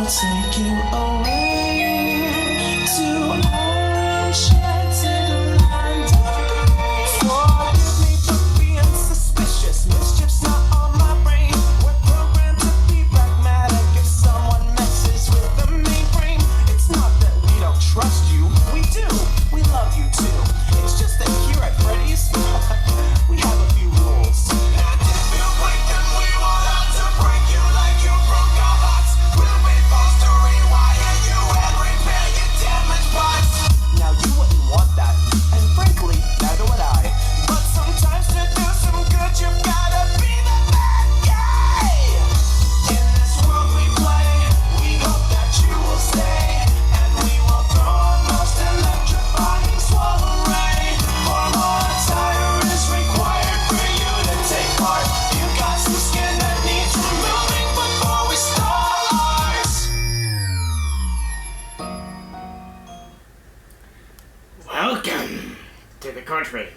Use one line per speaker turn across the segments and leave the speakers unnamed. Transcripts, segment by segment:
take you away to enchanted land. Forgive me for being suspicious. Mischief's not on my brain. We're programmed to be pragmatic. If someone messes with the mainframe, it's not that we don't trust you. We do. We love you too. It's just that here at Freddy's, we have a few rules. And if you break them, we will have to break you like you broke our hearts. We'll be forced to rewire you and repair your damaged parts. Now you wouldn't want that, and frankly, neither would I. But sometimes to do some good, you've gotta be the bad guy. In this world we play, we hope that you will stay, and we will throw a most electrifying swallow ray. For more attire is required for you to take part. You got some skin that needs removing before we start ours.
Welcome to the courtroom.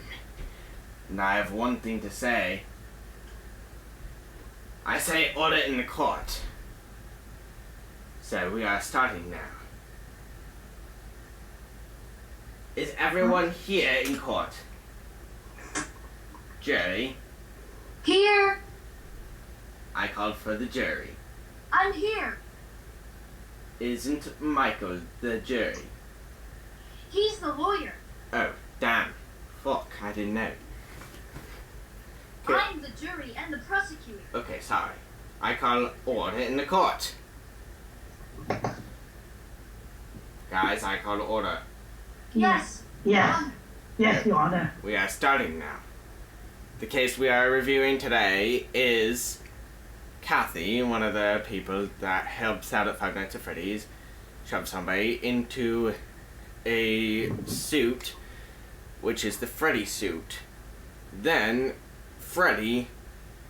And I have one thing to say. I say order in the court. So we are starting now. Is everyone here in court? Jury,
Here!
I called for the jury.
I'm here!
Isn't Michael the jury?
He's the lawyer.
Oh, damn. Fuck, I didn't know. Okay.
I'm the jury and the prosecutor.
Okay, sorry. I call order in the court. Guys, I call order.
Yes.
Yes. Yes, Your Honor.
We are starting now. The case we are reviewing today is Kathy, one of the people that helps out at Five Nights at Freddy's, shoved somebody into a suit, which is the Freddy suit. Then Freddy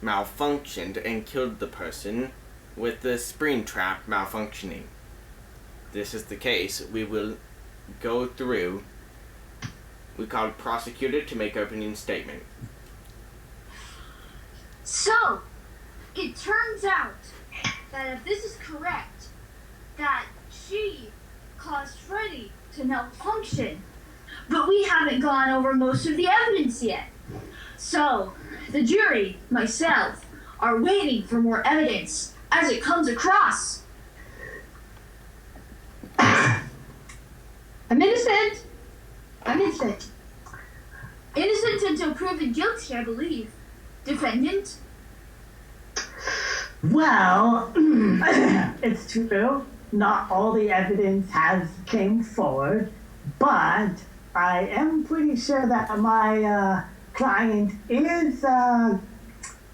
malfunctioned and killed the person with the spring trap malfunctioning. This is the case. We will go through. We call prosecutor to make opening statement.
So, it turns out that if this is correct, that she caused Freddy to malfunction. But we haven't gone over most of the evidence yet. So, the jury, myself, are waiting for more evidence as it comes across. I'm innocent. I'm innocent. Innocent until proven guilty, I believe. Defendant?
Well, it's true. Not all the evidence has came forward, but I am pretty sure that my client is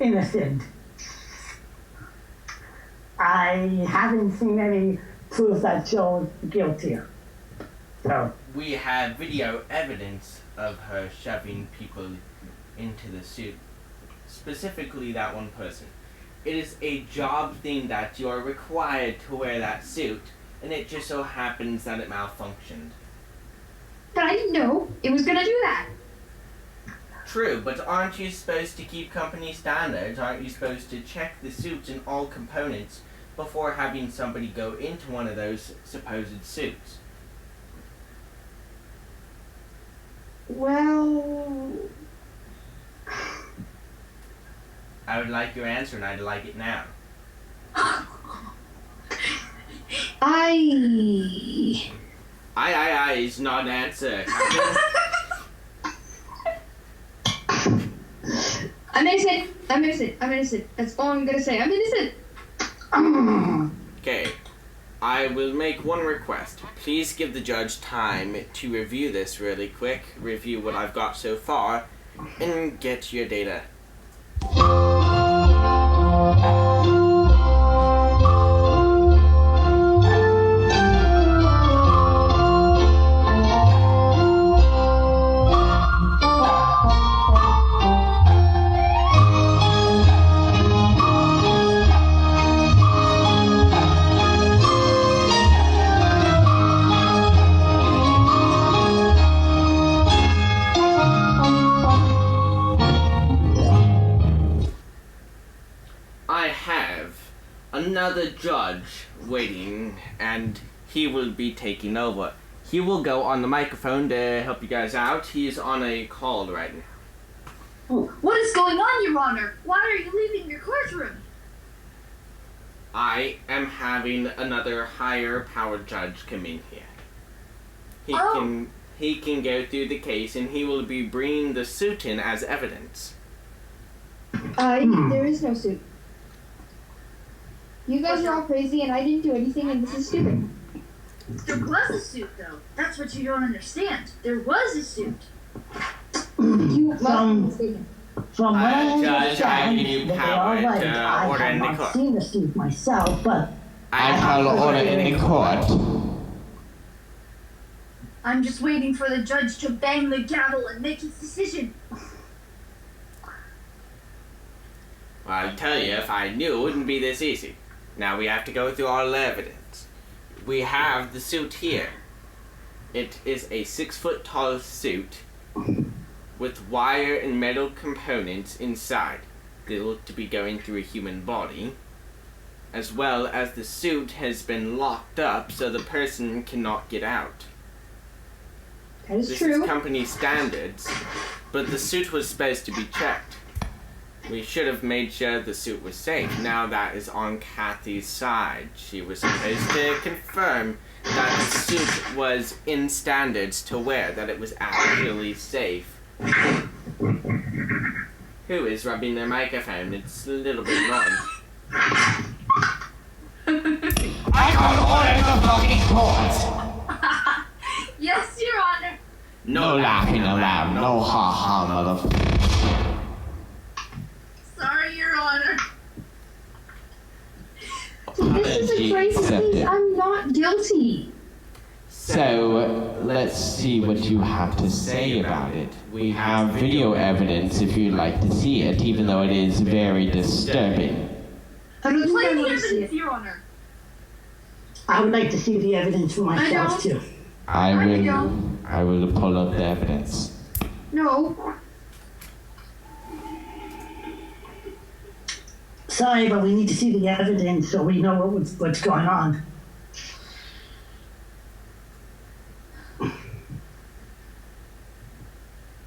innocent. I haven't seen any proof that shows guilty. So,
We have video evidence of her shoving people into the suit. Specifically that one person. It is a job thing that you are required to wear that suit, and it just so happens that it malfunctioned.
But I didn't know it was gonna do that.
True, but aren't you supposed to keep company standards? Aren't you supposed to check the suits and all components before having somebody go into one of those supposed suits?
well,
I would like your answer, and I'd like it now.
I
I is not an answer, Captain.
I'm innocent. I'm innocent. I'm innocent. That's all I'm gonna say. I'm innocent.
Okay, I will make one request. Please give the judge time to review this really quick, review what I've got so far, and get your data. another judge waiting, and he will be taking over. He will go on the microphone to help you guys out. He's on a call right now.
What is going on, Your Honor? Why are you leaving your courtroom?
I am having another higher powered judge come in here. He can go through the case, and he will be bringing the suit in as evidence.
There is no suit. You guys are all crazy and I didn't do anything and this is stupid.
There was a suit, though. That's what you don't understand. There was a suit.
You must be mistaken.
From what I
Judge, I
understand,
give you
they are
power
right.
to
I
order
have
in the
not
court.
seen the suit myself, but
I call order in the court.
I'm just waiting for the judge to bang the gavel and make his decision.
Well, I'll tell you, if I knew, it wouldn't be this easy. Now we have to go through all the evidence. We have the suit here. It is a 6-foot tall suit with wire and metal components inside. They look to be going through a human body. As well as the suit has been locked up so the person cannot get out.
That is
This
true.
is company standards, but the suit was supposed to be checked. We should have made sure the suit was safe. Now that is on Kathy's side. She was supposed to confirm that the suit was in standards to wear, that it was actually safe. Who is rubbing their microphone? It's a little bit annoying.
I call order in the fucking court.
Yes, Your Honor.
No laughing aloud, no ha-ha, motherfucker.
Sorry, Your Honor.
This is a crazy case. I'm not guilty.
So, let's see what you have to say about it. We have video evidence if you'd like to see it, even though it is very disturbing.
I don't think
Play
I
the
want to see
evidence,
it.
Your Honor.
I would like to see the evidence for myself
don't.
too.
I will pull up the evidence.
No.
Sorry, but we need to see the evidence so we know what's going on.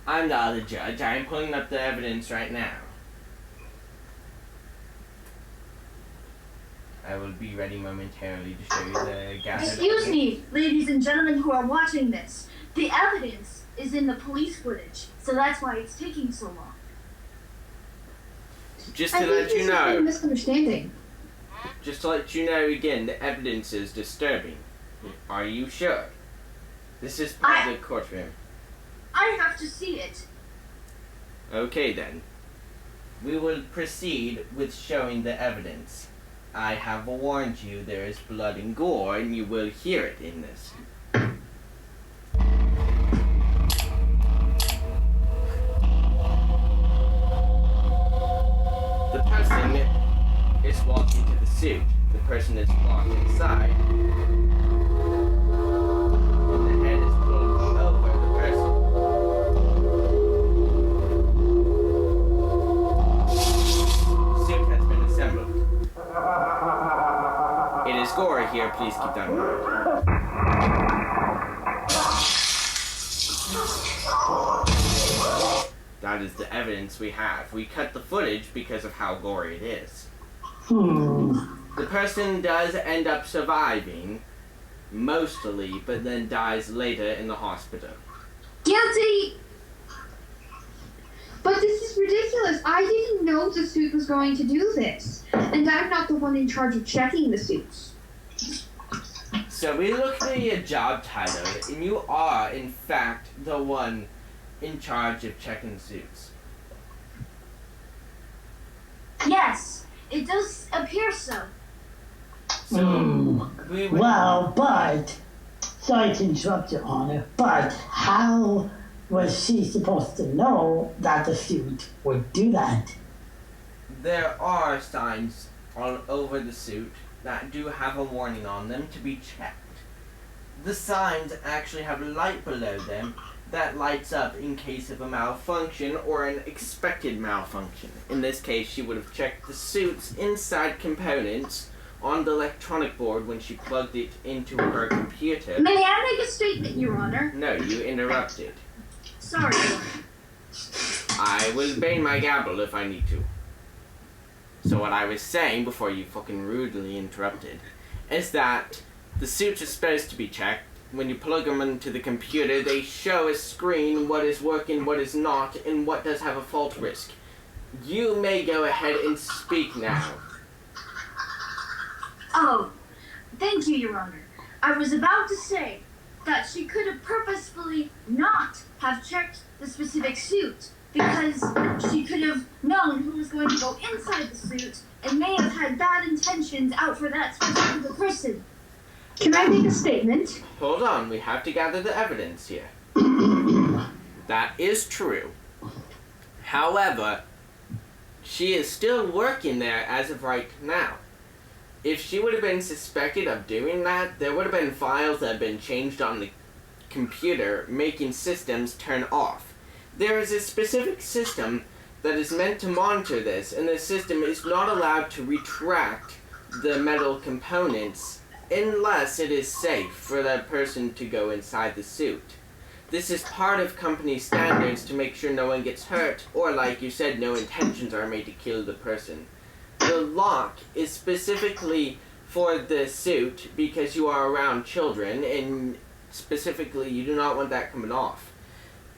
I'm the other judge. I'm pulling up the evidence right now. I will be ready momentarily to show you the gathered
Excuse
evidence.
me, ladies and gentlemen who are watching this. The evidence is in the police footage, so that's why it's taking so long.
Just
I
to
think
let
this
you
is a
know,
misunderstanding.
just to let you know again, the evidence is disturbing. Are you sure? This is part of the courtroom.
I have to see it.
Okay then. We will proceed with showing the evidence. I have warned you there is blood and gore, and you will hear it in this. The person is walking to the suit. The person is locked inside. And the head is pulled over the person. The suit has been assembled. It is gory here, please keep that in mind. That is the evidence we have. We cut the footage because of how gory it is. The person does end up surviving, mostly, but then dies later in the hospital.
Guilty!
But this is ridiculous. I didn't know the suit was going to do this. And I'm not the one in charge of checking the suits.
So we looked at your job title, and you are, in fact, the one in charge of checking suits.
Yes, it does appear so.
So we would,
Well, but sorry to interrupt, Your Honor, but how was she supposed to know that the suit would do that?
there are signs all over the suit that do have a warning on them to be checked. The signs actually have light below them that lights up in case of a malfunction or an expected malfunction. In this case, she would have checked the suit's inside components on the electronic board when she plugged it into her computer.
May I make a statement, Your Honor?
No, you interrupted.
Sorry, Your Honor.
I will bang my gavel if I need to. So what I was saying before you fucking rudely interrupted is that the suits are supposed to be checked. When you plug them into the computer, they show a screen what is working, what is not, and what does have a fault risk. You may go ahead and speak now.
Oh, thank you, Your Honor. I was about to say that she could have purposefully not have checked the specific suit because she could have known who was going to go inside the suit and may have had bad intentions out for that specific person.
Can I make a statement?
Hold on, we have to gather the evidence here. That is true. However, she is still working there as of right now. If she would have been suspected of doing that, there would have been files that had been changed on the computer, making systems turn off. There is a specific system that is meant to monitor this, and the system is not allowed to retract the metal components unless it is safe for that person to go inside the suit. This is part of company standards to make sure no one gets hurt, or like you said, no intentions are made to kill the person. The lock is specifically for the suit because you are around children, and specifically you do not want that coming off.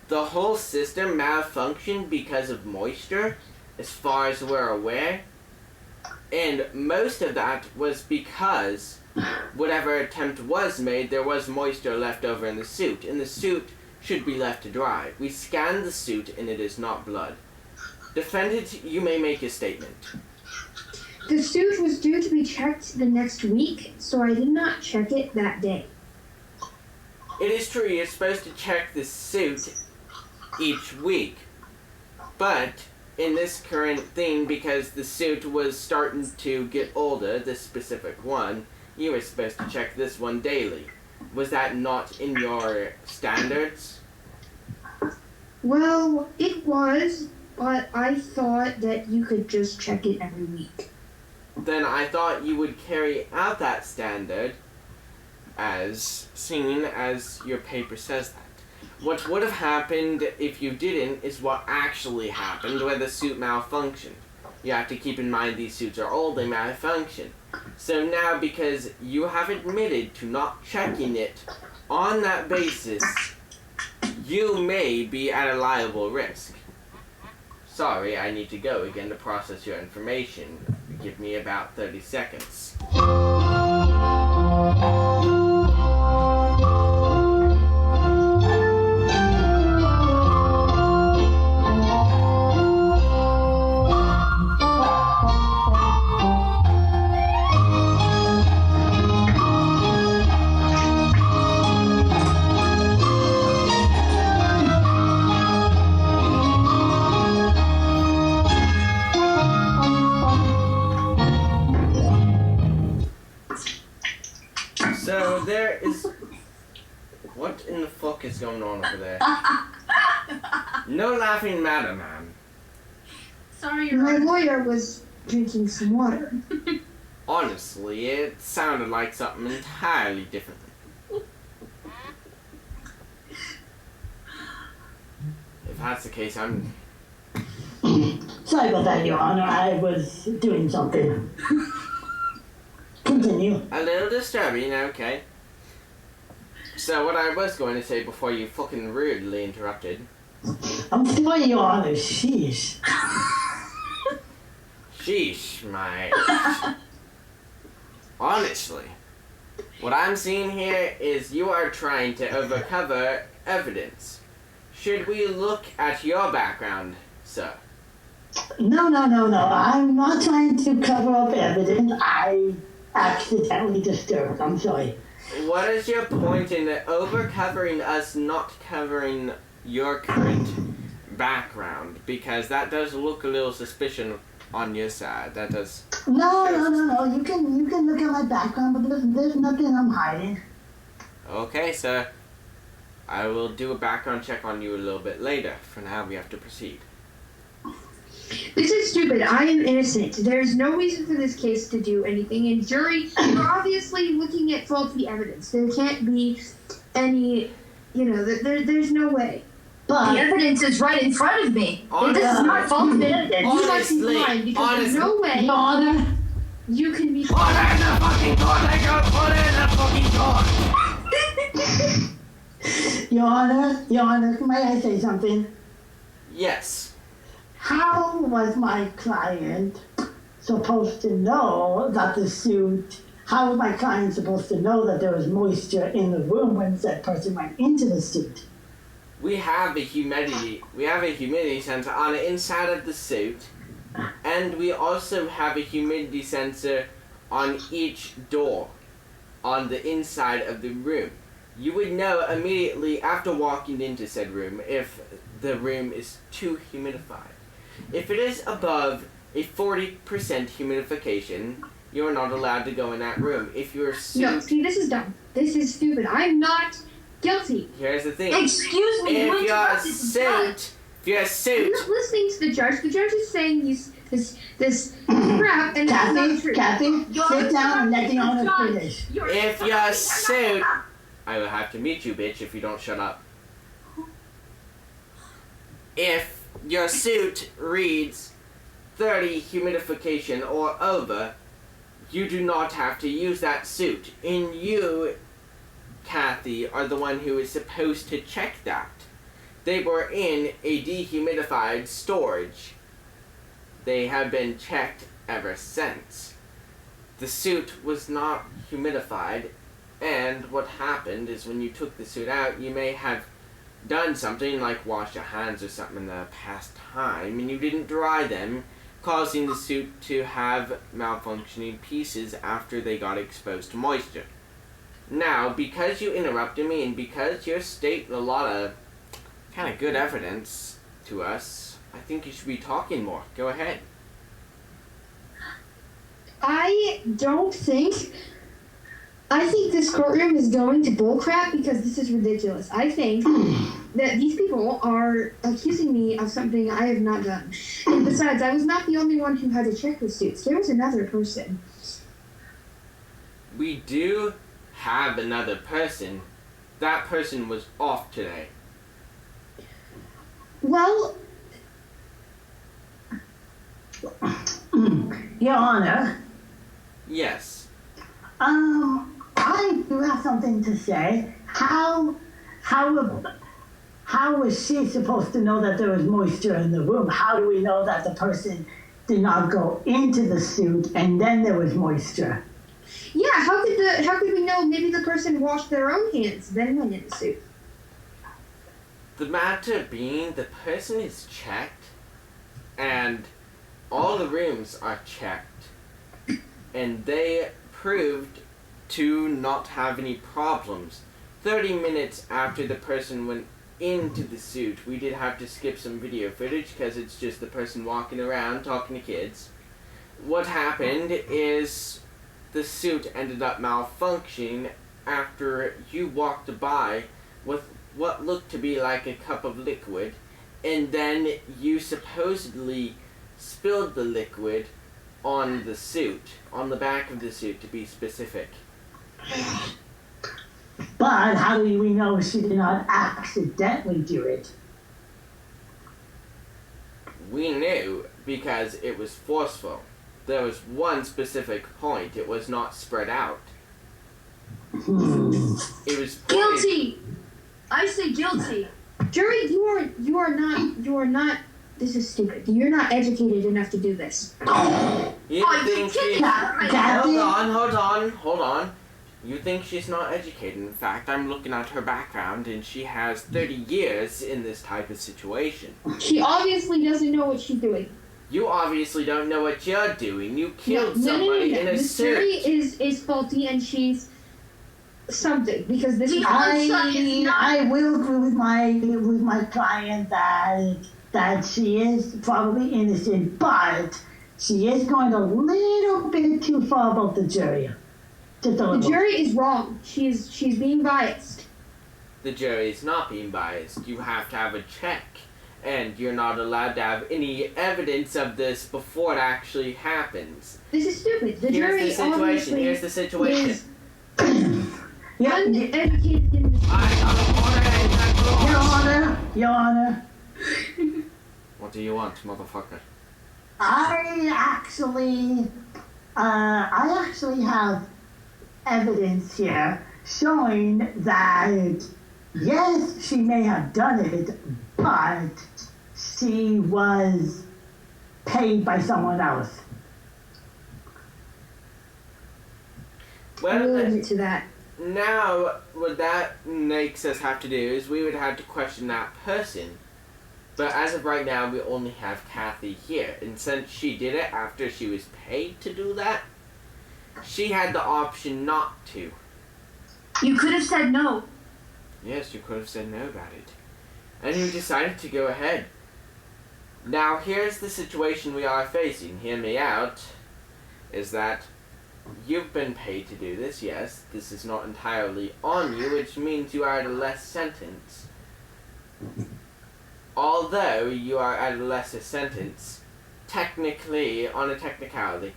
The whole system malfunctioned because of moisture, as far as we're aware, and most of that was because whatever attempt was made, there was moisture left over in the suit, and the suit should be left to dry. We scanned the suit, and it is not blood. Defendant, you may make a statement.
The suit was due to be checked the next week, so I did not check it that day.
It is true, you're supposed to check the suit each week, but in this current thing, because the suit was starting to get older, this specific one, you were supposed to check this one daily. Was that not in your standards?
Well, it was, but I thought that you could just check it every week.
Then I thought you would carry out that standard as seen as your paper says that. What would have happened if you didn't is what actually happened where the suit malfunctioned. You have to keep in mind these suits are old, they malfunction. So now because you have admitted to not checking it on that basis, you may be at a liable risk. Sorry, I need to go again to process your information. Give me about 30 seconds. So there is... What in the fuck is going on over there? No laughing matter, ma'am.
Sorry, Your
My
Honor.
lawyer was drinking some water.
Honestly, it sounded like something entirely different. If that's the case, I'm...
Sorry about that, Your Honor. I was doing something. Continue.
a little disturbing, okay. So what I was going to say before you fucking rudely interrupted...
I'm sorry, Your Honor. Sheesh.
Sheesh, my... Honestly, what I'm seeing here is you are trying to overcover evidence. Should we look at your background, sir?
No. I'm not trying to cover up evidence. I accidentally disturbed. I'm sorry.
What is your point in overcovering us not covering your current background? Because that does look a little suspicious on your side. That does...
No. You can look at my background, but there's nothing I'm hiding.
Okay, sir. I will do a background check on you a little bit later. For now, we have to proceed.
This is stupid. I am innocent. There's no reason for this case to do anything. And jury, you're obviously looking at faulty evidence. There can't be any, there's no way.
The
But
evidence is right in front of me.
Honestly-
This is not false evidence.
You must be
Honestly,
blind because there's no way
Your Honor,
you can be.
Put it in the fucking court, Lego! Put it in the fucking court!
Your Honor, may I say something?
Yes.
How was my client supposed to know that the suit? How was my client supposed to know that there was moisture in the room when that person went into the suit?
We have a humidity sensor on the inside of the suit, and we also have a humidity sensor on each door on the inside of the room. You would know immediately after walking into said room if the room is too humidified. If it is above a 40% humidification, you're not allowed to go in that room. If your suit...
No, see, this is dumb. This is stupid. I'm not guilty.
Here's the thing.
Excuse me, you
If your
interrupted the judge.
suit...
I'm not listening to the judge. The judge is saying this crap, and it's not true.
Kathy,
You're
sit down and let the
interrupting
Honor
the judge.
finish.
You're
If
interrupting
your
the
suit...
judge.
I will have to meet you, bitch, if you don't shut up. If your suit reads 30 humidification or over, you do not have to use that suit. And you, Kathy, are the one who is supposed to check that. They were in a dehumidified storage. They have been checked ever since. The suit was not humidified, and what happened is when you took the suit out, you may have done something like wash your hands or something in the past time, and you didn't dry them, causing the suit to have malfunctioning pieces after they got exposed to moisture. Now, because you interrupted me and because you state a lot of kind of good evidence to us, I think you should be talking more. Go ahead.
I think this courtroom is going to bullcrap because this is ridiculous. I think that these people are accusing me of something I have not done. And besides, I was not the only one who had to check the suits. There was another person.
We do have another person. That person was off today.
Well,
Your Honor,
Yes.
I do have something to say. How was she supposed to know that there was moisture in the room? How do we know that the person did not go into the suit and then there was moisture?
yeah, how could we know maybe the person washed their own hands, then went in the suit?
The matter being, the person is checked, and all the rooms are checked, and they proved to not have any problems. 30 minutes after the person went into the suit, we did have to skip some video footage because it's just the person walking around talking to kids. What happened is the suit ended up malfunctioning after you walked by with what looked to be like a cup of liquid, and then you supposedly spilled the liquid on the suit, on the back of the suit to be specific.
But how do we know she did not accidentally do it?
We knew because it was forceful. There was one specific point, it was not spread out. It was pointed-
Guilty. I say guilty.
Jury, you are not. This is stupid. You're not educated enough to do this.
You
Oh, you
think
kidding
she...
me?
Kathy?
Hold on. You think she's not educated. In fact, I'm looking at her background and she has 30 years in this type of situation.
She obviously doesn't know what she's doing.
You obviously don't know what you're doing. You killed
No.
somebody in a
The
suit.
jury is faulty, and she's something because this is.
I will agree with my client that she is probably innocent, but she is going a little bit too far about the jury. Just a
The
little.
jury is wrong. She's being biased.
The jury is not being biased. You have to have a check. And you're not allowed to have any evidence of this before it actually happens.
This is stupid. The
Here's
jury
the situation.
obviously
Here's the situation.
is
Yeah,
uneducated in this.
Your Honor, Your Honor,
What do you want, motherfucker?
I actually have evidence here showing that yes, she may have done it, but she was paid by someone else.
I
Well,
will admit to that.
now what that makes us have to do is we would have to question that person. But as of right now, we only have Kathy here. And since she did it after she was paid to do that, she had the option not to.
You could have said no.
Yes, you could have said no about it. And you decided to go ahead. Now, here's the situation we are facing. Hear me out. Is that you've been paid to do this, yes. This is not entirely on you, which means you are at a less sentence. Although you are at a lesser sentence, technically, on a technicality,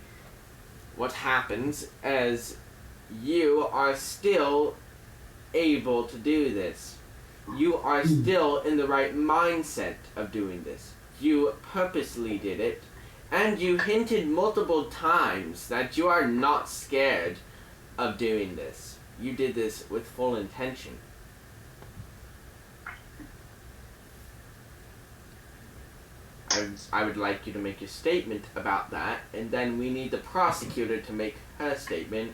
what happens is you are still able to do this. You are still in the right mindset of doing this. You purposely did it, and you hinted multiple times that you are not scared of doing this. You did this with full intention. I would like you to make your statement about that, and then we need the prosecutor to make her statement,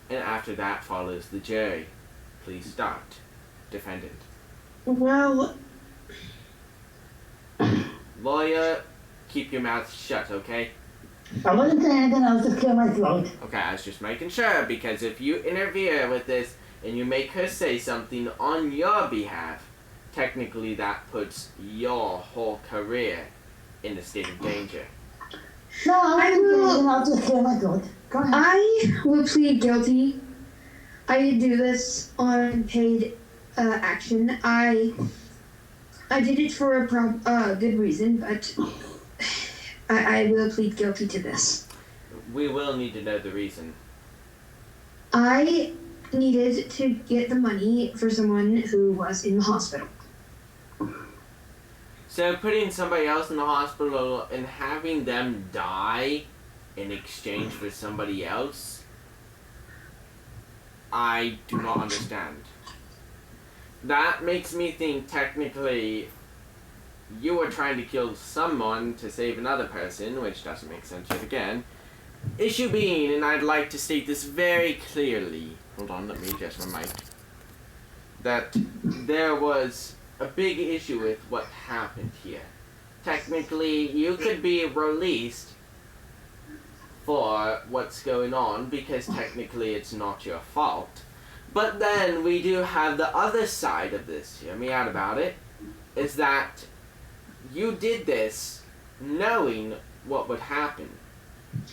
and after that follows the jury. Please start. Defendant.
Well,
Lawyer, keep your mouth shut, okay?
I wasn't saying anything, I was just clearing my throat.
Okay, I was just making sure, because if you interfere with this and you make her say something on your behalf, technically that puts your whole career in a state of danger.
No, I
I
wasn't saying
will-
anything, I was just clearing my throat. Go ahead.
I will plead guilty. I did do this on paid action. I did it for a good reason, but I will plead guilty to this.
We will need to know the reason.
I needed to get the money for someone who was in the hospital.
So putting somebody else in the hospital and having them die in exchange for somebody else, I do not understand. That makes me think technically you were trying to kill someone to save another person, which doesn't make sense yet again. Issue being, and I'd like to state this very clearly, hold on, let me adjust my mic, that there was a big issue with what happened here. Technically, you could be released for what's going on because technically it's not your fault. But then we do have the other side of this, hear me out about it, is that you did this knowing what would happen.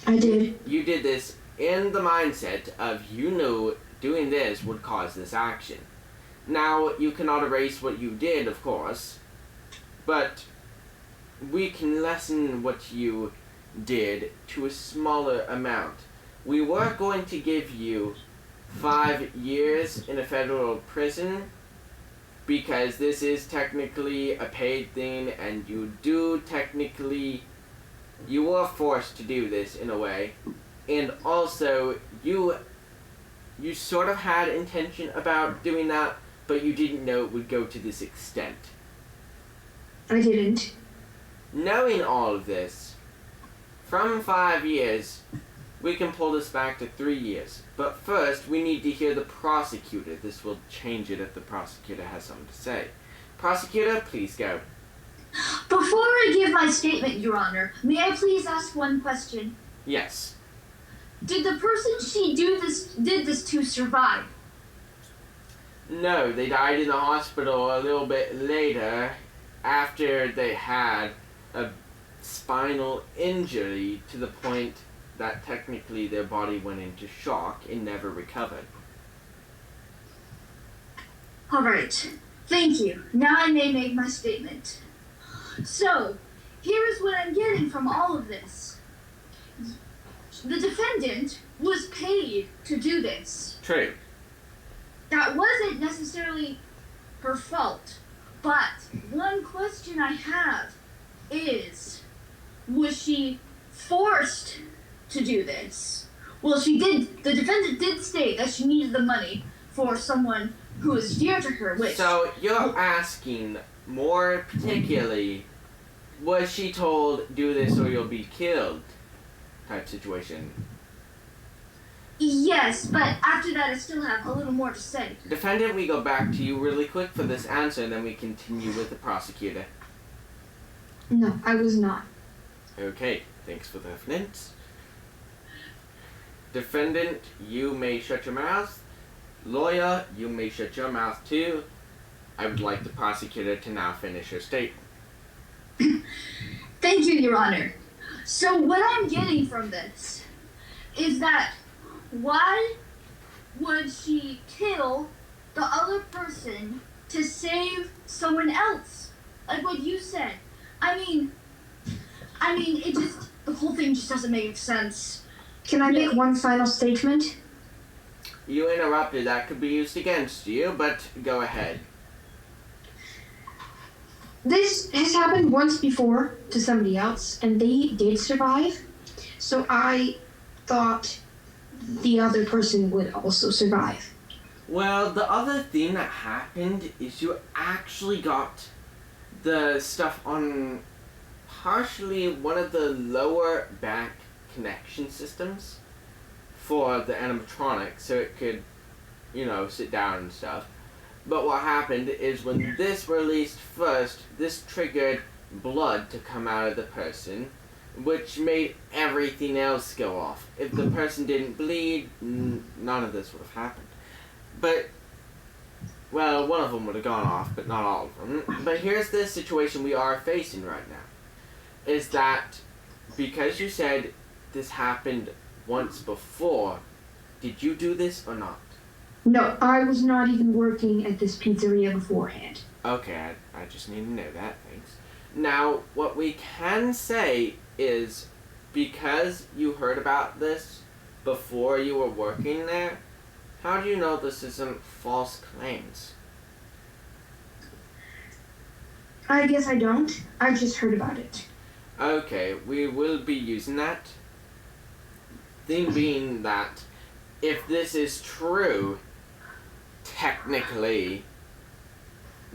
I did.
You did this in the mindset of you knew doing this would cause this action. Now, you cannot erase what you did, of course, but we can lessen what you did to a smaller amount. We were going to give you 5 years in a federal prison because this is technically a paid thing and you were forced to do this in a way, and also you sort of had intention about doing that, but you didn't know it would go to this extent.
I didn't.
Knowing all of this, from 5 years, we can pull this back to 3 years. But first, we need to hear the prosecutor. This will change it if the prosecutor has something to say. Prosecutor, please go.
Before I give my statement, Your Honor, may I please ask one question?
Yes.
Did the person she did this to survive?
No, they died in the hospital a little bit later after they had a spinal injury to the point that technically their body went into shock and never recovered.
All right. Thank you. Now I may make my statement. So, here is what I'm getting from all of this. The defendant was paid to do this.
True.
That wasn't necessarily her fault. But one question I have is, was she forced to do this? Well, the defendant did state that she needed the money for someone who is dear to her, which...
So you're asking more particularly, was she told, do this or you'll be killed type situation?
Yes, but after that I still have a little more to say.
Defendant, we go back to you really quick for this answer, and then we continue with the prosecutor.
No, I was not.
Okay, thanks for the evidence. Defendant, you may shut your mouth. Lawyer, you may shut your mouth too. I would like the prosecutor to now finish her statement.
Thank you, Your Honor. So what I'm getting from this is that why would she kill the other person to save someone else? Like what you said. I mean, the whole thing just doesn't make sense.
Can I make one final statement?
You interrupted. That could be used against you, but go ahead.
This has happened once before to somebody else, and they did survive. So I thought the other person would also survive.
Well, the other thing that happened is you actually got the stuff on partially one of the lower back connection systems for the animatronic, so it could, sit down and stuff. But what happened is when this released first, this triggered blood to come out of the person, which made everything else go off. If the person didn't bleed, none of this would have happened. But, well, one of them would have gone off, but not all of them. But here's the situation we are facing right now. Is that, because you said this happened once before, did you do this or not?
No, I was not even working at this pizzeria beforehand.
Okay, I just need to know that, thanks. Now, what we can say is, because you heard about this before you were working there, how do you know this isn't false claims?
I guess I don't. I just heard about it.
Okay, we will be using that. Thing being that, if this is true, technically,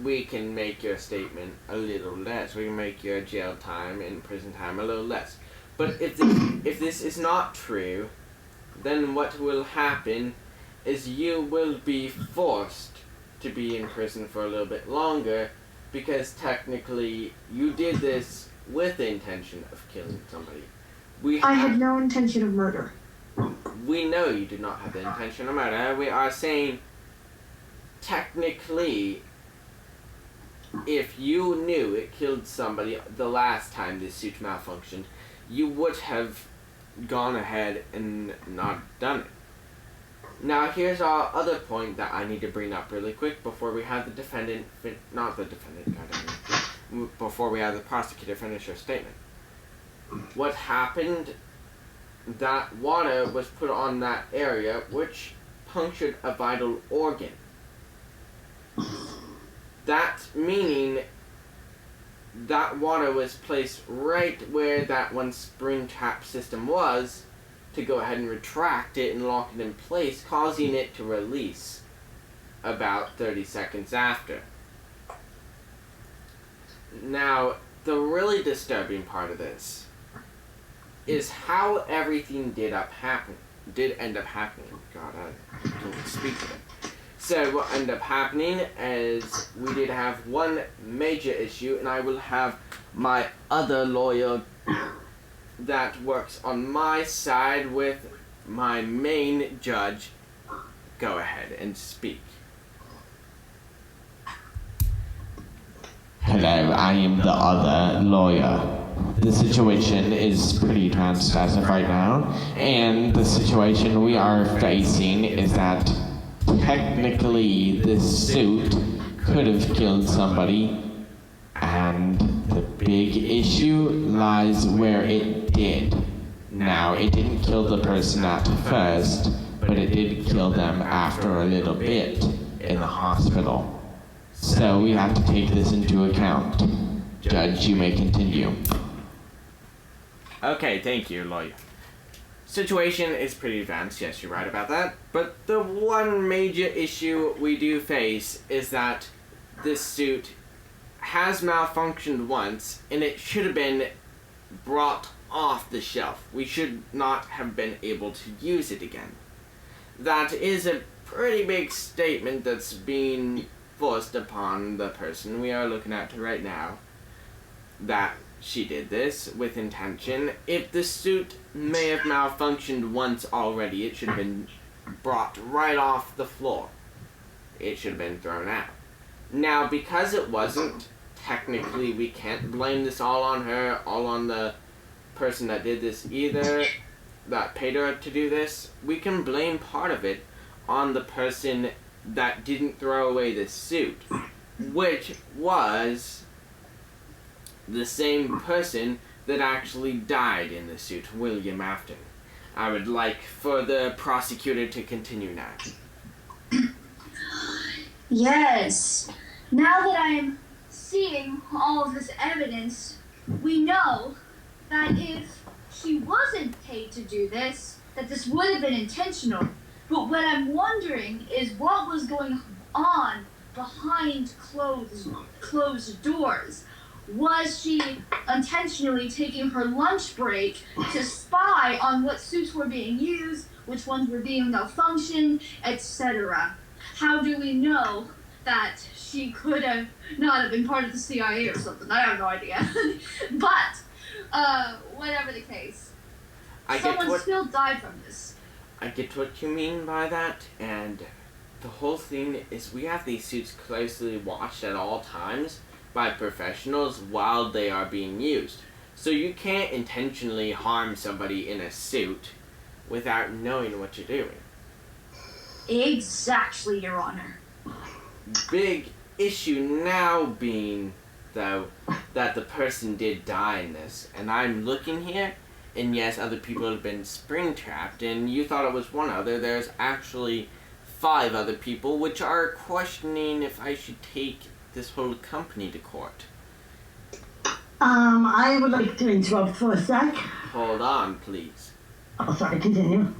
we can make your statement a little less. We can make your jail time and prison time a little less. But if this is not true, then what will happen is you will be forced to be in prison for a little bit longer, because technically you did this with the intention of killing somebody.
I had no intention of murder.
We know you did not have the intention of murder. We are saying, technically, if you knew it killed somebody the last time this suit malfunctioned, you would have gone ahead and not done it. Now, here's our other point that I need to bring up really quick before we have the defendant, before we have the prosecutor finish her statement. What happened, that water was put on that area, which punctured a vital organ. That meaning that water was placed right where that one spring trap system was, to go ahead and retract it and lock it in place, causing it to release about 30 seconds after. Now, the really disturbing part of this is how everything did end up happening. God, I can't speak to it. So what ended up happening is we did have one major issue, and I will have my other lawyer that works on my side with my main judge go ahead and speak.
Hello, I am the other lawyer. The situation is pretty tense as of right now, and the situation we are facing is that technically this suit could have killed somebody, and The big issue lies where it did. Now, it didn't kill the person at first, but it did kill them after a little bit in the hospital. So we have to take this into account. Judge, you may continue.
Okay, thank you, lawyer. Situation is pretty advanced, yes, you're right about that. But the one major issue we do face is that this suit has malfunctioned once, and it should have been brought off the shelf. We should not have been able to use it again. That is a pretty big statement that's being forced upon the person we are looking at right now, that she did this with intention. If the suit may have malfunctioned once already, it should have been brought right off the floor. It should have been thrown out. Now, because it wasn't, technically we can't blame this all on her, all on the person that did this either, that paid her to do this. We can blame part of it on the person that didn't throw away the suit, which was the same person that actually died in the suit, William Afton. I would like for the prosecutor to continue now.
Yes. Now that I'm seeing all of this evidence, we know that if she wasn't paid to do this, that this would have been intentional. But what I'm wondering is what was going on behind closed doors. Was she intentionally taking her lunch break to spy on what suits were being used, which ones were being malfunctioned, etc.? How do we know that she could have not have been part of the CIA or something? I have no idea. But, whatever the case, someone still died from this.
I get what you mean by that, and the whole thing is we have these suits closely watched at all times by professionals while they are being used. So you can't intentionally harm somebody in a suit without knowing what you're doing.
Exactly, Your Honor.
Big issue now being, though, that the person did die in this. And I'm looking here, and yes, other people have been spring-trapped, and you thought it was one other. There's actually 5 other people, which are questioning if I should take this whole company to court.
I would like to interrupt for a sec.
Hold on, please.
Oh, sorry, continue.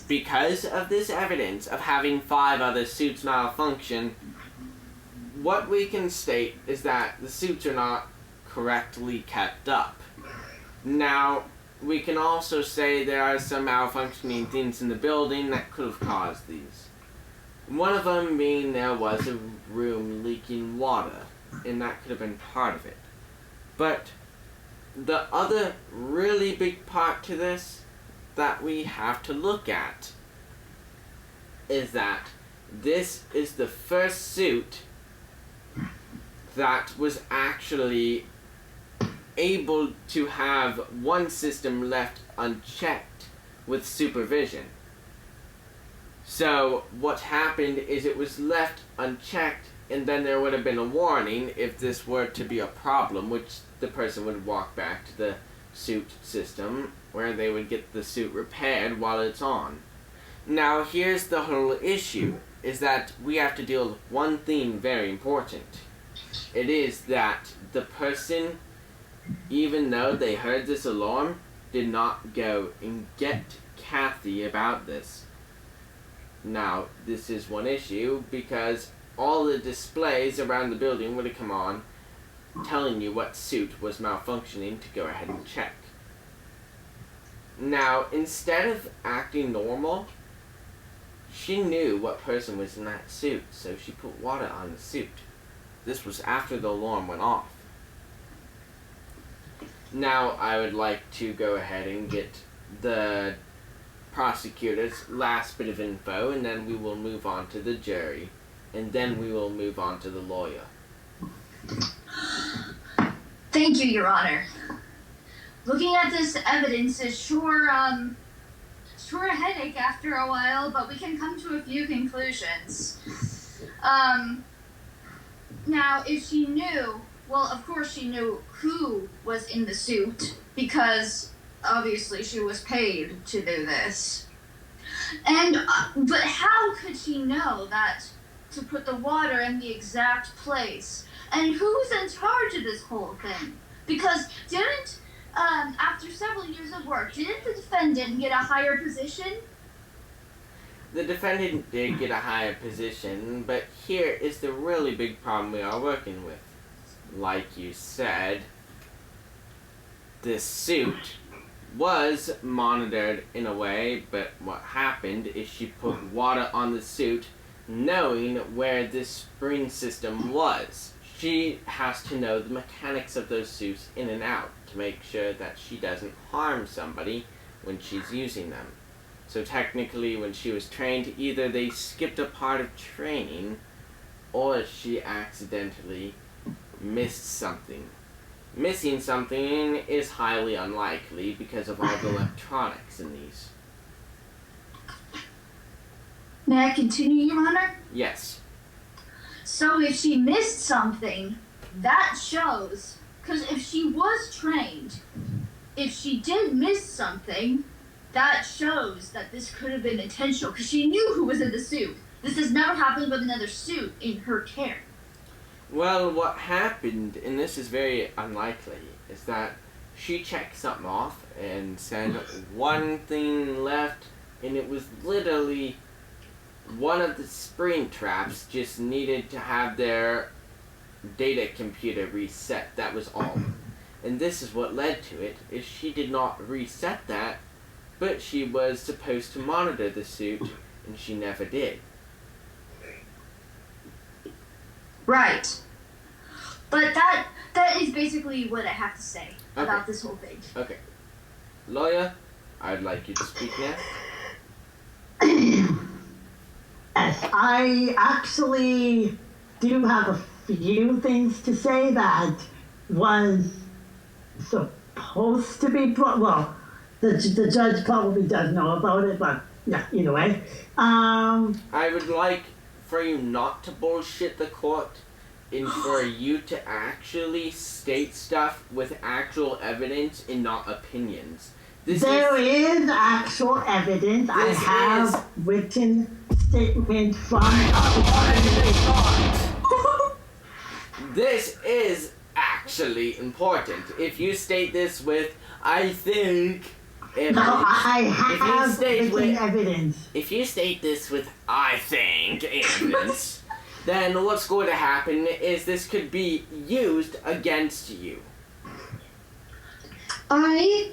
Because of this evidence of having 5 other suits malfunction, what we can state is that the suits are not correctly kept up. Now, we can also say there are some malfunctioning things in the building that could have caused these. One of them being there was a room leaking water, and that could have been part of it. But the other really big part to this that we have to look at is that this is the first suit that was actually able to have one system left unchecked with supervision. So what happened is it was left unchecked, and then there would have been a warning if this were to be a problem, which the person would walk back to the suit system where they would get the suit repaired while it's on. Now here's the whole issue, is that we have to deal with one thing very important. It is that the person, even though they heard this alarm, did not go and get Kathy about this. Now, this is one issue because all the displays around the building would have come on telling you what suit was malfunctioning to go ahead and check. Now, instead of acting normal, she knew what person was in that suit, so she put water on the suit. This was after the alarm went off. Now, I would like to go ahead and get the prosecutor's last bit of info, and then we will move on to the jury, and then we will move on to the lawyer.
Thank you, Your Honor. Looking at this evidence is sure a headache after a while, but we can come to a few conclusions. Now, if she knew Well, of course she knew who was in the suit because obviously she was paid to do this. And but how could she know that to put the water in the exact place? And who's in charge of this whole thing? Because didn't after several years of work, didn't the defendant get a higher position?
The defendant did get a higher position, but here is the really big problem we are working with. Like you said, this suit was monitored in a way, but what happened is she put water on the suit knowing where this spring system was. She has to know the mechanics of those suits in and out to make sure that she doesn't harm somebody when she's using them. So technically, when she was trained, either they skipped a part of training or she accidentally missed something. Missing something is highly unlikely because of all the electronics in these.
May I continue, Your Honor?
Yes.
So if she missed something, that shows, because if she was trained, if she did miss something, that shows that this could have been intentional, because she knew who was in the suit. This has never happened with another suit in her care.
Well, what happened, and this is very unlikely, is that she checked something off and said one thing left, and it was literally one of the spring traps just needed to have their data computer reset. That was all. And this is what led to it, is she did not reset that, but she was supposed to monitor the suit, and she never did.
Right. But that is basically what I have to say about this whole thing.
Okay. Lawyer, I'd like you to speak now.
Yes, I actually do have a few things to say that was supposed to be brought. Well, the judge probably does know about it, but yeah, either way.
I would like for you not to bullshit the court and for you to actually state stuff with actual evidence and not opinions.
There is actual evidence. I have written statement from
This is actually important. If you state this with, I think, evidence,
No, I have
state
written
with-
evidence.
if you state this with, I think, evidence, then what's going to happen is this could be used against you.
I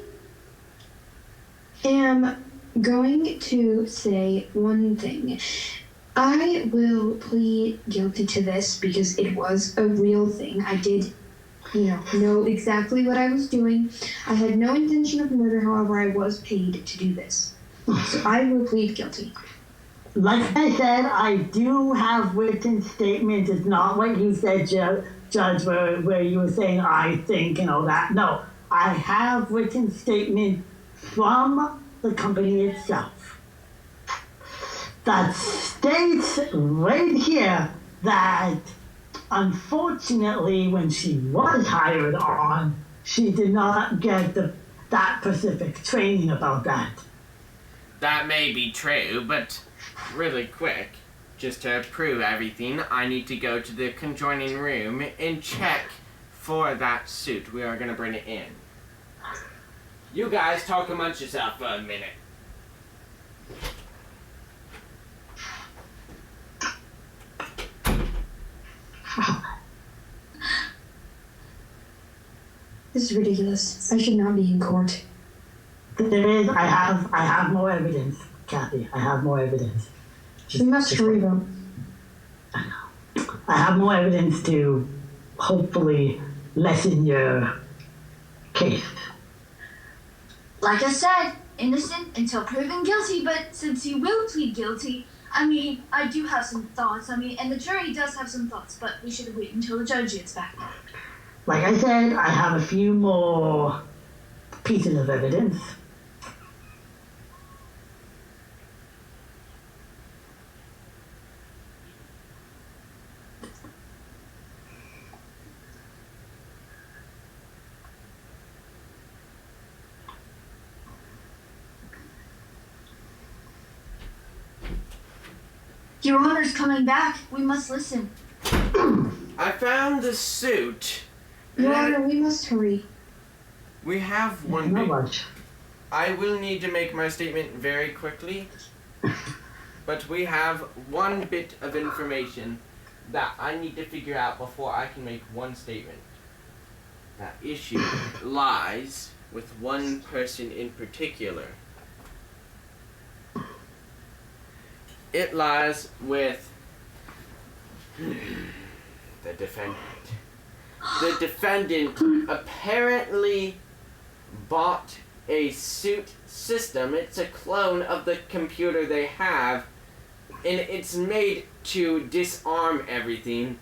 am going to say one thing. I will plead guilty to this because it was a real thing. I did, know exactly what I was doing. I had no intention of murder, however, I was paid to do this. So I will plead guilty.
Like I said, I do have written statements. It's not what you said, Judge, where you were saying, I think, and all that. No, I have written statement from the company itself that states right here that unfortunately when she was hired on, she did not get that specific training about that.
That may be true, but really quick, just to prove everything, I need to go to the conjoining room and check for that suit. We are going to bring it in. You guys talk amongst yourself for a minute.
This is ridiculous. I should not be in court.
There is, I have more evidence, Kathy. I have more evidence.
You must hurry them.
I have more evidence to hopefully lessen your case.
Like I said, innocent until proven guilty, but since he will plead guilty, I do have some thoughts. And the jury does have some thoughts, but we should wait until the judge gets back.
Like I said, I have a few more pieces of evidence.
Your Honor's coming back. We must listen.
I found the suit.
Your Honor, we must hurry.
We have one
Not
bit.
much.
I will need to make my statement very quickly. But we have one bit of information that I need to figure out before I can make one statement. That issue lies with one person in particular. It lies with the defendant. The defendant apparently bought a suit system. It's a clone of the computer they have, and it's made to disarm everything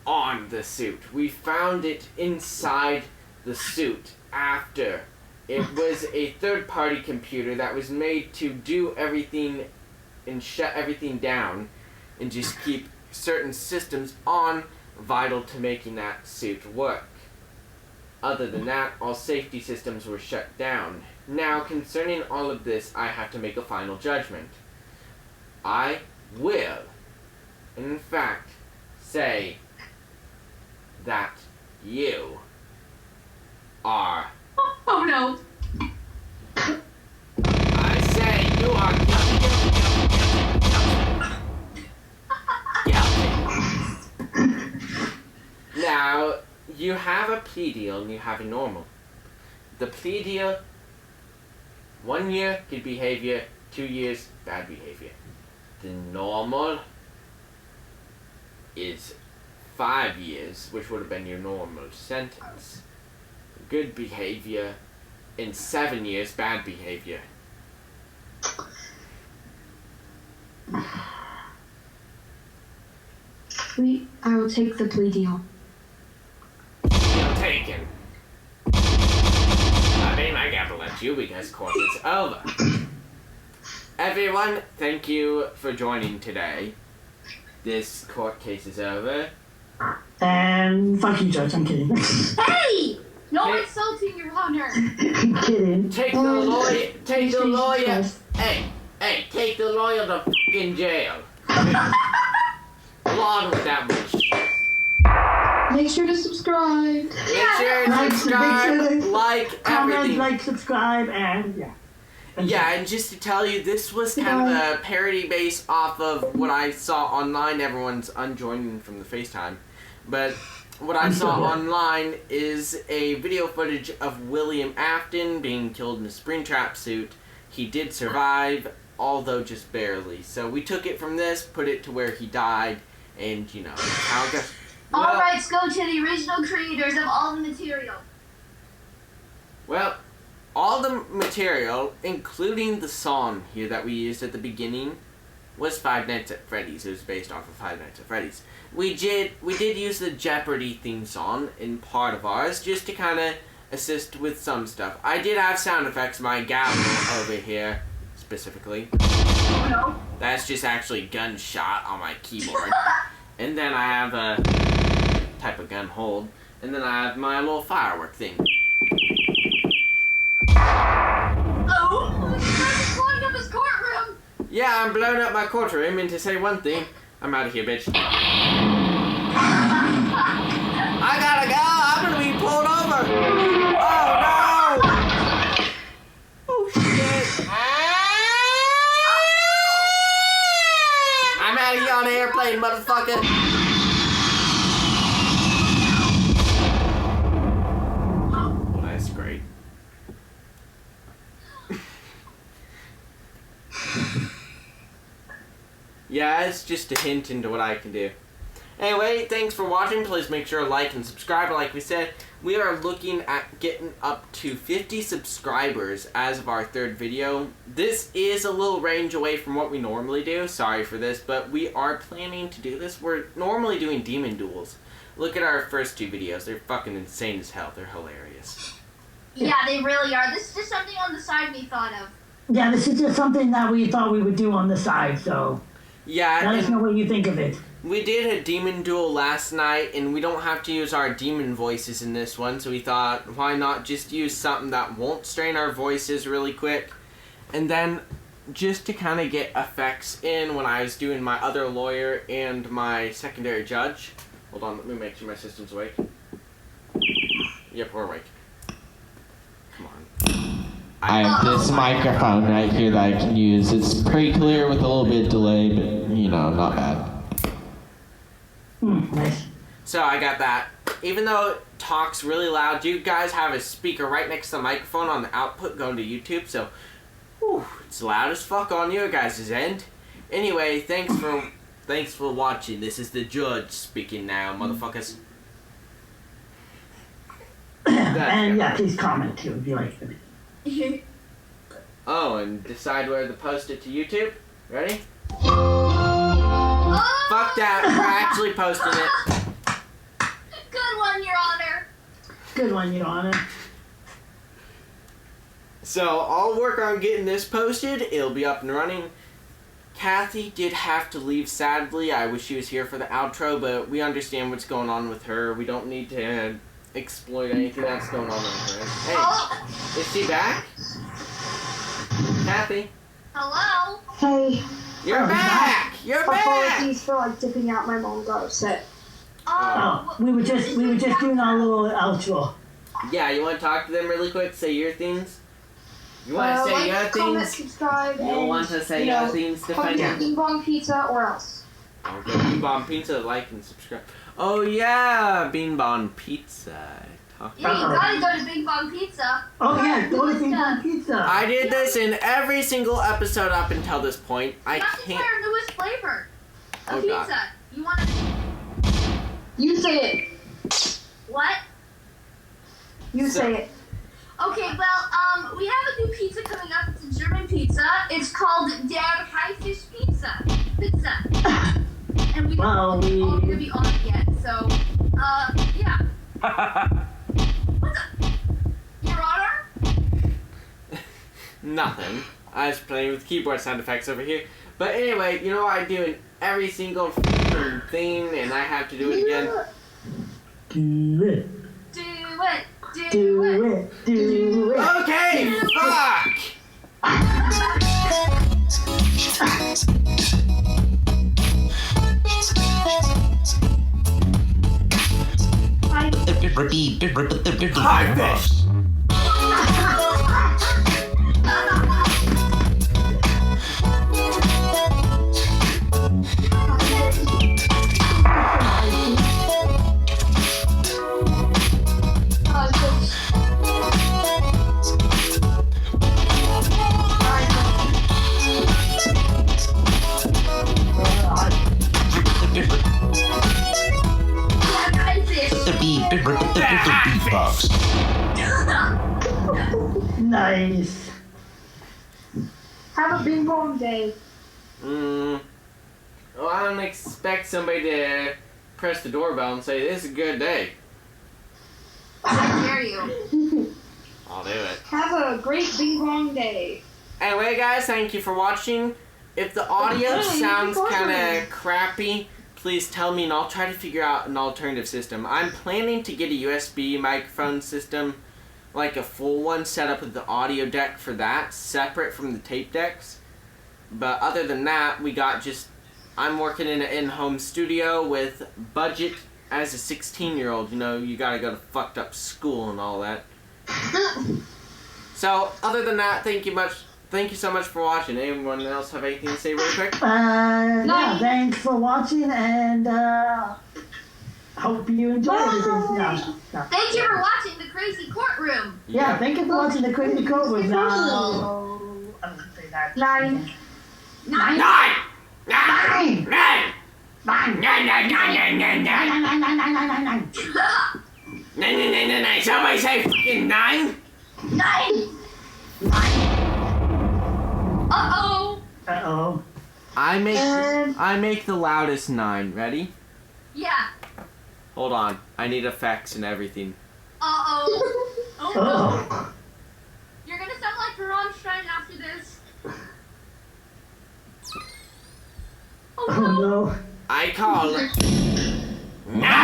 on the suit. We found it inside the suit after. It was a third-party computer that was made to do everything and shut everything down and just keep certain systems on, vital to making that suit work. Other than that, all safety systems were shut down. Now, concerning all of this, I have to make a final judgment. I will, in fact, say that you are...
Oh no.
I say you are guilty. Now, you have a plea deal and you have a normal. The plea deal, 1 year, good behavior, 2 years, bad behavior. The normal is 5 years, which would have been your normal sentence. Good behavior, in 7 years, bad behavior.
I will take the plea deal.
Deal taken. I mean, I gotta let you because court is over. Everyone, thank you for joining today. This court case is over.
And fuck you, Judge. I'm kidding.
Hey! No
Hey.
insulting, Your Honor.
Kidding.
Take the
Oh,
lawyer. Take the
Jesus
lawyer.
Christ.
Hey, take the lawyer to fucking jail. Along with that bullshit.
Make sure to subscribe.
Make sure to
Like,
subscribe,
make sure to
like
Comment,
everything.
like, subscribe, and yeah.
Yeah, and just to tell you, this was kind of a parody based off of what I saw online. Everyone's unjoining from the FaceTime. But what I
I'm
saw
still here.
online is a video footage of William Afton being killed in a Springtrap suit. He did survive, although just barely. So we took it from this, put it to where he died, and you know, how it goes.
All
Well-
rights go to the original creators of all the material.
Well, all the material, including the song here that we used at the beginning, was Five Nights at Freddy's. It was based off of Five Nights at Freddy's. We did use the Jeopardy theme song in part of ours, just to kind of assist with some stuff. I did have sound effects, my gavel over here, specifically.
Oh no.
That's just actually gunshot on my keyboard. And then I have a type of gun hold. And then I have my little firework thing.
Oh, this guy's blowing up his courtroom.
Yeah, I'm blowing up my courtroom, and to say one thing, I'm out of here, bitch. I gotta go! I'm gonna be pulled over! Oh no! Oh shit! I'm out of here on the airplane, motherfucker! Well, that's great. Yeah, it's just a hint into what I can do. Anyway, thanks for watching. Please make sure to like and subscribe. Like we said, we are looking at getting up to 50 subscribers as of our third video. This is a little range away from what we normally do. Sorry for this, but we are planning to do this. We're normally doing demon duels. Look at our first two videos. They're fucking insane as hell. They're hilarious.
Yeah, they really are. This is just something on the side we thought of.
Yeah, this is just something that we thought we would do on the side, so
Yeah,
let us
and
know what you think of it.
we did a demon duel last night, and we don't have to use our demon voices in this one, so we thought, why not just use something that won't strain our voices really quick? And then just to kind of get effects in when I was doing my other lawyer and my secondary judge. Hold on, let me make sure my system's awake. Yep, we're awake. Come on.
I have this microphone right here that I can use. It's pretty clear with a little bit of delay, but not bad.
Nice.
So I got that. Even though it talks really loud, you guys have a speaker right next to the microphone on the output going to YouTube, so it's loud as fuck on your guys' end. Anyway, thanks for watching. This is the judge speaking now, motherfuckers.
And yeah, please comment too if you like it.
Oh, and decide where to post it to YouTube. Ready?
Oh,
Fuck that. We're actually posting it.
good one, Your Honor.
Good one, Your Honor.
So I'll work on getting this posted. It'll be up and running. Kathy did have to leave, sadly. I wish she was here for the outro, but we understand what's going on with her. We don't need to exploit anything that's going on with her. Hey,
Oh,
is she back? Kathy,
hello.
Hey,
you're back! You're back!
apologies for dipping out. My mom got upset.
Oh, we were just doing our little outro.
Yeah, you want to talk to them really quick? Say your things? You want to say
like,
your
comment,
things?
subscribe,
You
and
want to say
you
your
know,
things?
come
Defend
to
your...
Bing Bong Pizza or else.
Okay, Bean Bon Pizza, like and subscribe. Oh yeah, Bean Bon Pizza.
Yeah, you gotta go to Big Bong Pizza.
Oh yeah, go to Big Bong Pizza.
I did this in every single episode up until this point. I
That's
can't.
our newest flavor of
Oh,
pizza.
God.
You wanna...
You say it.
What?
You
So-
say it.
Okay, well, we have a new pizza coming up. It's a German pizza. It's called Der Haifisch Pizza. And we don't
Wow,
know if it's all
we-
gonna be on it yet, so, yeah. What the? Your Honor?
Nothing. I was playing with keyboard sound effects over here. But anyway, you know what I do in every single freaking thing, and I have to do it again.
Do it,
Do it. Do,
do
it.
it, do it.
Okay, fuck! High fish!
Der Haifisch.
Nice.
Have a Bing Bong day.
Well, I don't expect somebody to press the doorbell and say, this is a good day.
How dare you?
I'll do it.
Have a great Bing Bong day.
Anyway, guys, thank you for watching. If the audio
Okay,
sounds
you're
kind
welcome.
of crappy, please tell me and I'll try to figure out an alternative system. I'm planning to get a USB microphone system, like a full one, set up with the audio deck for that, separate from the tape decks. But other than that, we got just... I'm working in an in-home studio with budget as a 16-year-old. You know, you gotta go to fucked up school and all that. So, other than that, thank you so much for watching. Anyone else have anything to say really quick?
Yeah, thanks for watching and hope you enjoyed everything. Yeah.
Thank you for watching The Crazy Courtroom.
Yeah, thank you for watching the Crazy Courtroom. Now, I don't say that.
9.
Nine.
Nine!
Nine!
Nine!
Nine!
Nine! Nine! Nine! Nine! Nine! Nine!
Nine, nine, nine, nine, nine, nine.
Nine! Somebody say fucking 9?
Nine. Uh-oh.
Uh-oh.
I make the loudest 9. Ready?
Yeah.
Hold on. I need effects and everything.
Uh-oh. Oh, no.
Uh-oh.
You're gonna sound like Rammstein after this. Oh,
Oh
no.
no.
I call 9!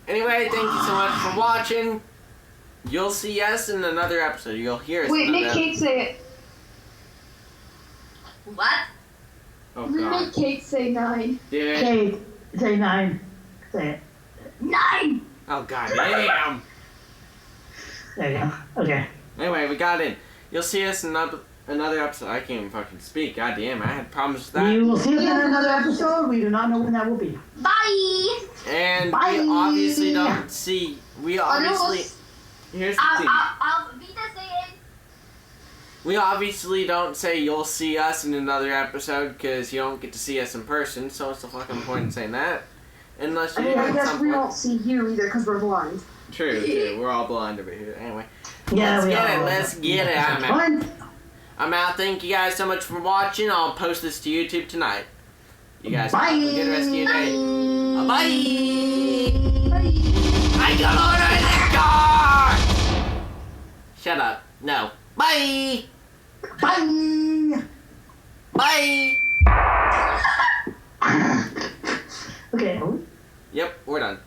Anyway, thank you so much for watching. You'll see us in another episode. You'll hear us.
Wait,
in
make
another...
Kate say it.
What?
Oh
Make
god.
Kate say 9.
Dude.
Kate, say 9. Say it.
9!
Oh god damn.
There you go. Okay.
Anyway, we got in. You'll see us in another episode. I can't even fucking speak. God damn, I had problems with that.
We will see you in another episode. We do not know when that will be.
Bye!
And
Bye.
we obviously don't see. We obviously. Here's the thing.
I'll Vita saying.
We obviously don't say you'll see us in another episode because you don't get to see us in person. So what's the fucking point in saying that? Unless
I
you
mean, I
at
guess
some
we
point.
won't see you either because we're blind.
True, true. We're all blind over here. Anyway,
Yeah,
let's
we
get
are.
it. Let's get it. I'm out.
Fine.
I'm out. Thank you guys so much for watching. I'll post this to YouTube tonight. You guys
Bye.
have a good rest of your day. Bye. I got on the car. Shut up. No. Bye.
Bye.
Bye.
Okay.
Yep, we're done.